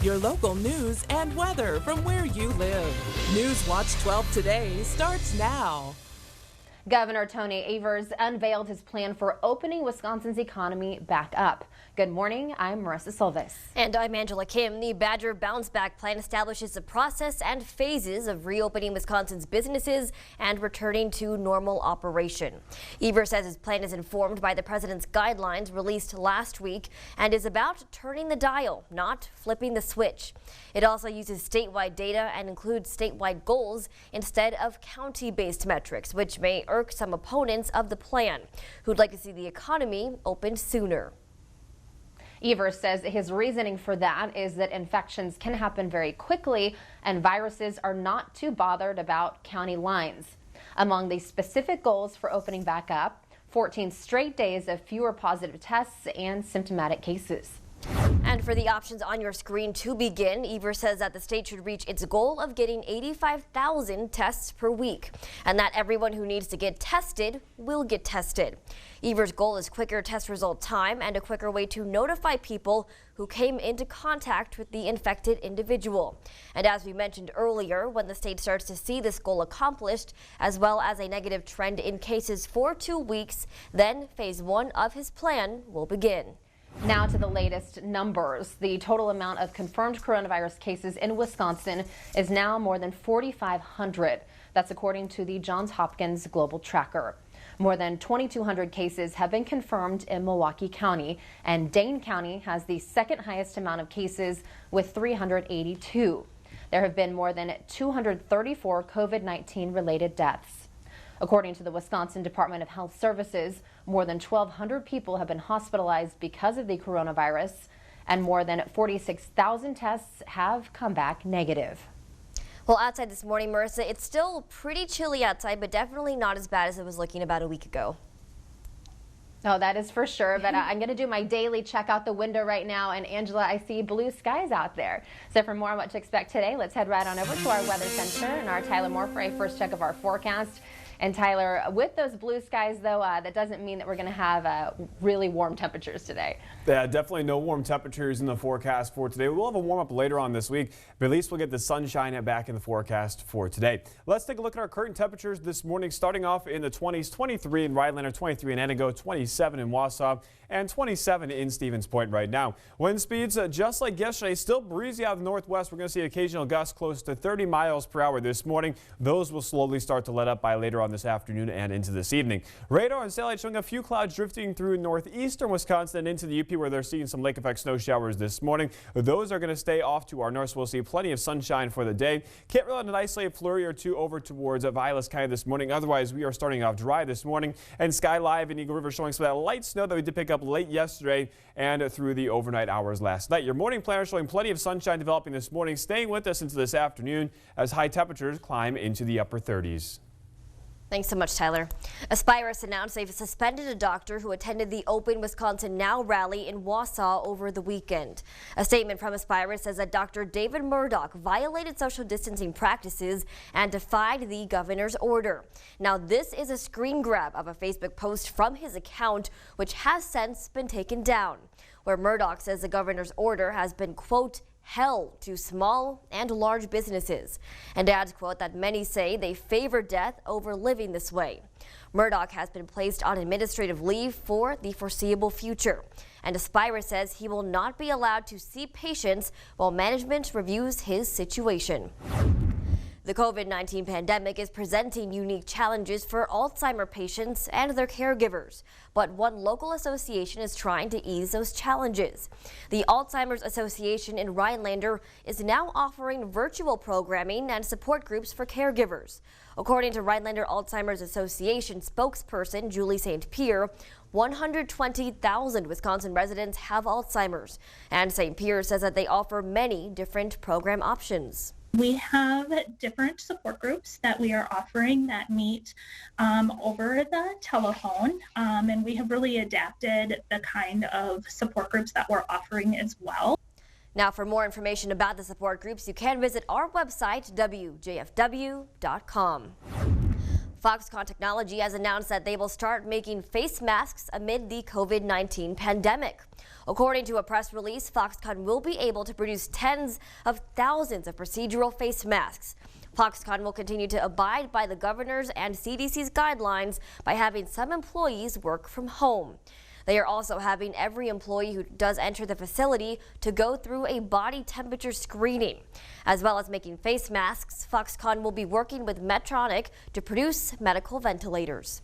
Your local news and weather from where you live. Newswatch 12 Today starts now. Governor Tony Evers unveiled his plan for opening Wisconsin's economy back up. Good morning, I'm Marissa Silvis. And I'm Angela Kim. The Badger Bounce Back Plan establishes the process and phases of reopening Wisconsin's businesses and returning to normal operation. Evers says his plan is informed by the president's guidelines released last week and is about turning the dial, not flipping the switch. It also uses statewide data and includes statewide goals instead of county-based metrics, which may irk some opponents of the plan, who'd like to see the economy open sooner. Evers says his reasoning for that is that infections can happen very quickly and viruses are not too bothered about county lines. Among the specific goals for opening back up, 14 straight days of fewer positive tests and symptomatic cases. And for the options on your screen to begin, Evers says that the state should reach its goal of getting 85,000 tests per week, and that everyone who needs to get tested will get tested. Evers' goal is quicker test result time and a quicker way to notify people who came into contact with the infected individual. And as we mentioned earlier, when the state starts to see this goal accomplished, as well as a negative trend in cases for 2 weeks, then phase 1 of his plan will begin. Now to the latest numbers. The total amount of confirmed coronavirus cases in Wisconsin is now more than 4,500. That's according to the Johns Hopkins Global Tracker. More than 2,200 cases have been confirmed in Milwaukee County, and Dane County has the second highest amount of cases with 382. There have been more than 234 COVID-19 related deaths. According to the Wisconsin Department of Health Services, more than 1,200 people have been hospitalized because of the coronavirus, and more than 46,000 tests have come back negative. Well, outside this morning, Marissa, it's still pretty chilly outside, but definitely not as bad as it was looking about a week ago. Oh, that is for sure. But I'm going to do my daily check out the window right now. And Angela, I see blue skies out there. So for more on what to expect today, let's head right on over to our weather center and our Tyler Moore for a first check of our forecast. And Tyler, with those blue skies, though, that doesn't mean that we're going to have really warm temperatures today. Yeah, definitely no warm temperatures in the forecast for today. We'll have a warm up later on this week, but at least we'll get the sunshine back in the forecast for today. Let's take a look at our current temperatures this morning, starting off in the 20s, 23 in Rhinelander, 23 in Enego, 27 in Wausau, and 27 in Stevens Point right now. Wind speeds, just like yesterday, still breezy out of the northwest. We're going to see occasional gusts close to 30 miles per hour this morning. Those will slowly start to let up by later on this afternoon and into this evening. Radar and satellite showing a few clouds drifting through northeastern Wisconsin and into the UP, where they're seeing some lake effect snow showers this morning. Those are going to stay off to our north, so we'll see plenty of sunshine for the day. Can't rely on an isolated flurry or two over towards Vilas County this morning. Otherwise, we are starting off dry this morning. And Sky Live in Eagle River showing some of that light snow that we did pick up late yesterday and through the overnight hours last night. Your morning planner showing plenty of sunshine developing this morning, staying with us into this afternoon as high temperatures climb into the upper 30s. Thanks so much, Tyler. Aspirus announced they've suspended a doctor who attended the Open Wisconsin Now rally in Wausau over the weekend. A statement from Aspirus says that Dr. David Murdoch violated social distancing practices and defied the governor's order. Now, this is a screen grab of a Facebook post from his account, which has since been taken down, where Murdoch says the governor's order has been, quote, hell to small and large businesses, and adds, quote, that many say they favor death over living this way. Murdoch has been placed on administrative leave for the foreseeable future, and Aspirus says he will not be allowed to see patients while management reviews his situation. The COVID-19 pandemic is presenting unique challenges for Alzheimer patients and their caregivers, but one local association is trying to ease those challenges. The Alzheimer's Association in Rhinelander is now offering virtual programming and support groups for caregivers. According to Rhinelander Alzheimer's Association spokesperson Julie St. Pierre, 120,000 Wisconsin residents have Alzheimer's, and St. Pierre says that they offer many different program options. We have different support groups that we are offering that meet over the telephone, and we have really adapted the kind of support groups that we're offering as well. Now, for more information about the support groups, you can visit our website, WJFW.com. Foxconn Technology has announced that they will start making face masks amid the COVID-19 pandemic. According to a press release, Foxconn will be able to produce tens of thousands of procedural face masks. Foxconn will continue to abide by the governor's and CDC's guidelines by having some employees work from home. They are also having every employee who does enter the facility to go through a body temperature screening. As well as making face masks, Foxconn will be working with Medtronic to produce medical ventilators.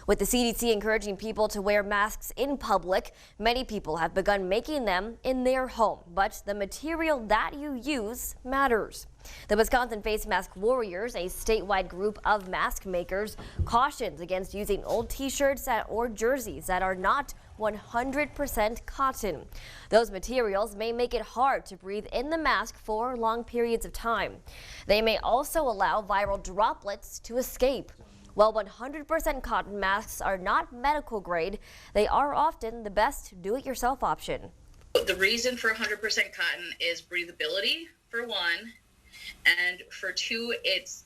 With the CDC encouraging people to wear masks in public, many people have begun making them in their home. But the material that you use matters. The Wisconsin Face Mask Warriors, a statewide group of mask makers, cautions against using old t-shirts or jerseys that are not 100% cotton. Those materials may make it hard to breathe in the mask for long periods of time. They may also allow viral droplets to escape. While 100% cotton masks are not medical grade, they are often the best do-it-yourself option. The reason for 100% cotton is breathability, for one, and for two, it's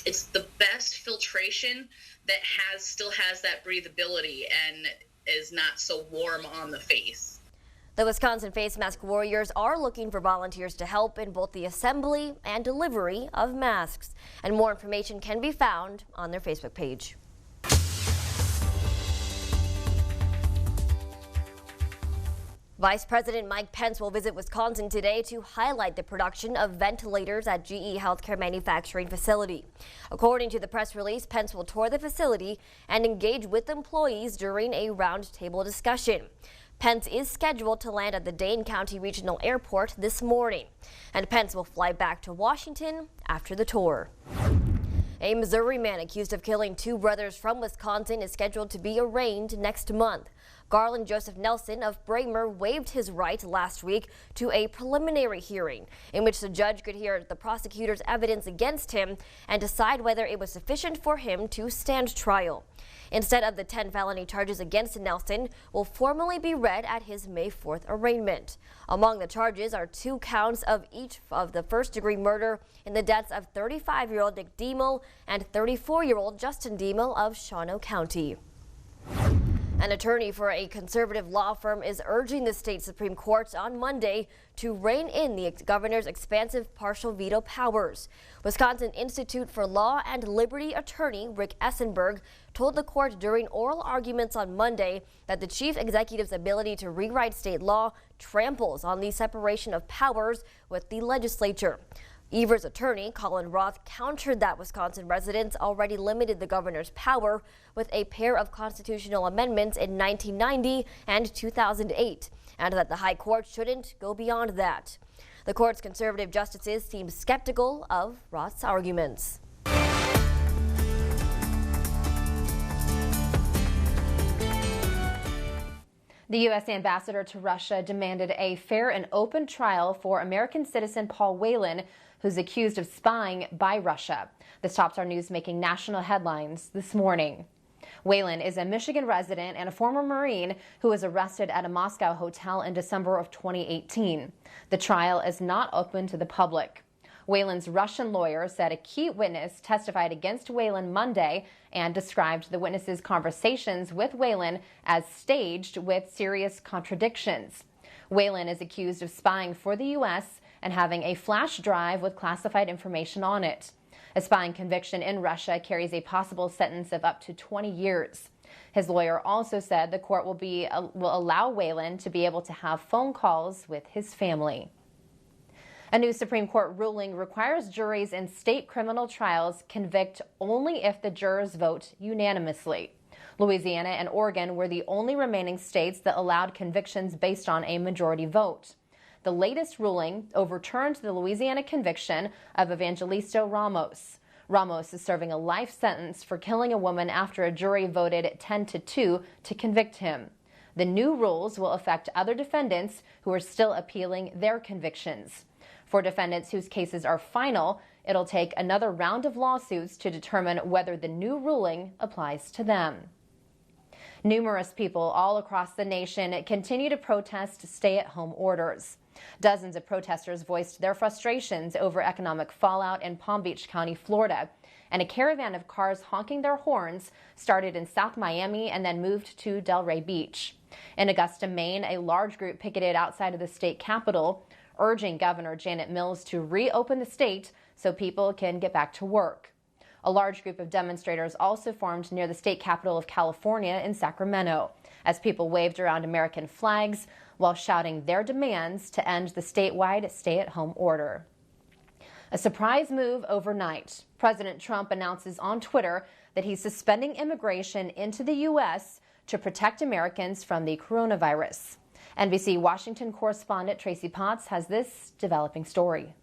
the best filtration that still has that breathability and is not so warm on the face. The Wisconsin Face Mask Warriors are looking for volunteers to help in both the assembly and delivery of masks. And more information can be found on their Facebook page. Vice President Mike Pence will visit Wisconsin today to highlight the production of ventilators at GE Healthcare manufacturing facility. According to the press release, Pence will tour the facility and engage with employees during a roundtable discussion. Pence is scheduled to land at the Dane County Regional Airport this morning, and Pence will fly back to Washington after the tour. A Missouri man accused of killing two brothers from Wisconsin is scheduled to be arraigned next month. Garland Joseph Nelson of Bramer waived his right last week to a preliminary hearing in which the judge could hear the prosecutor's evidence against him and decide whether it was sufficient for him to stand trial. Instead of the 10 felony charges against Nelson will formally be read at his May 4th arraignment. Among the charges are 2 counts of each of the first-degree murder in the deaths of 35-year-old Nick Demel and 34-year-old Justin Demel of Shawano County. An attorney for a conservative law firm is urging the state Supreme Court on Monday to rein in the governor's expansive partial veto powers. Wisconsin Institute for Law and Liberty attorney Rick Essenberg told the court during oral arguments on Monday that the chief executive's ability to rewrite state law tramples on the separation of powers with the legislature. Evers' attorney, Colin Roth, countered that Wisconsin residents already limited the governor's power with a pair of constitutional amendments in 1990 and 2008, and that the high court shouldn't go beyond that. The court's conservative justices seem skeptical of Roth's arguments. The U.S. ambassador to Russia demanded a fair and open trial for American citizen Paul Whelan, who's accused of spying by Russia. This tops our news making national headlines this morning. Whelan is a Michigan resident and a former Marine who was arrested at a Moscow hotel in December of 2018. The trial is not open to the public. Whelan's Russian lawyer said a key witness testified against Whelan Monday and described the witness's conversations with Whelan as staged with serious contradictions. Whelan is accused of spying for the U.S. and having a flash drive with classified information on it. A spying conviction in Russia carries a possible sentence of up to 20 years. His lawyer also said the court will allow Whelan to be able to have phone calls with his family. A new Supreme Court ruling requires juries in state criminal trials convict only if the jurors vote unanimously. Louisiana and Oregon were the only remaining states that allowed convictions based on a majority vote. The latest ruling overturned the Louisiana conviction of Evangelista Ramos. Ramos is serving a life sentence for killing a woman after a jury voted 10-2 to convict him. The new rules will affect other defendants who are still appealing their convictions. For defendants whose cases are final, it'll take another round of lawsuits to determine whether the new ruling applies to them. Numerous people all across the nation continue to protest stay-at-home orders. Dozens of protesters voiced their frustrations over economic fallout in Palm Beach County, Florida. and a caravan of cars honking their horns started in South Miami and then moved to Delray Beach. In Augusta, Maine, a large group picketed outside of the state capitol, urging Governor Janet Mills to reopen the state so people can get back to work. A large group of demonstrators also formed near the state capital of California in Sacramento, as people waved around American flags while shouting their demands to end the statewide stay-at-home order. A surprise move overnight. President Trump announces on Twitter that he's suspending immigration into the U.S. to protect Americans from the coronavirus. NBC Washington correspondent Tracy Potts has this developing story.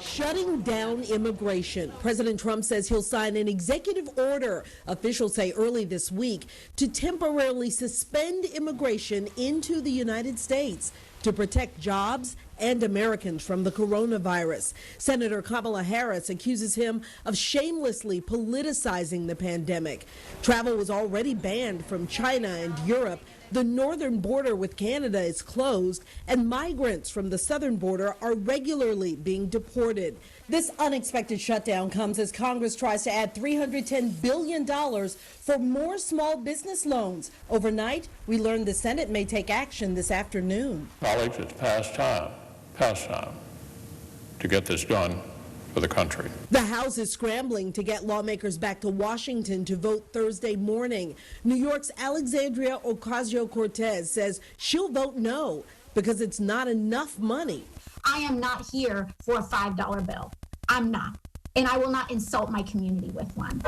Shutting down immigration. President Trump says he'll sign an executive order, officials say early this week, to temporarily suspend immigration into the United States to protect jobs and Americans from the coronavirus. Senator Kamala Harris accuses him of shamelessly politicizing the pandemic. Travel was already banned from China and Europe. The northern border with Canada is closed, and migrants from the southern border are regularly being deported. This unexpected shutdown comes as Congress tries to add $310 billion for more small business loans. Overnight, we learned the Senate may take action this afternoon. Knowledge it's past time to get this done for the country. The House is scrambling to get lawmakers back to Washington to vote Thursday morning. New York's Alexandria Ocasio-Cortez says she'll vote no because it's not enough money. I am not here for a $5 bill. I'm not. And I will not insult my community with one.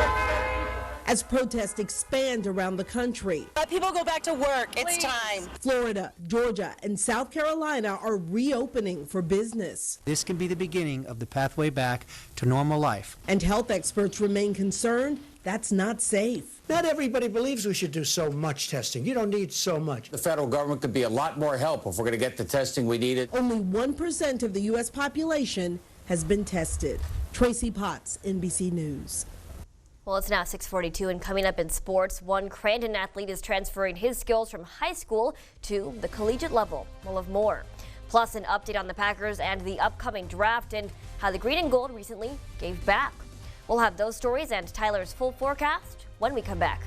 As protests expand around the country. Let people go back to work. It's time. Florida, Georgia, and South Carolina are reopening for business. This can be the beginning of the pathway back to normal life. And health experts remain concerned that's not safe. Not everybody believes we should do so much testing. You don't need so much. The federal government could be a lot more help if we're going to get the testing we needed. Only 1% of the U.S. population has been tested. Tracy Potts, NBC News. Well, it's now 6:42, and coming up in sports, one Crandon athlete is transferring his skills from high school to the collegiate level. We'll have more. Plus, an update on the Packers and the upcoming draft and how the green and gold recently gave back. We'll have those stories and Tyler's full forecast when we come back.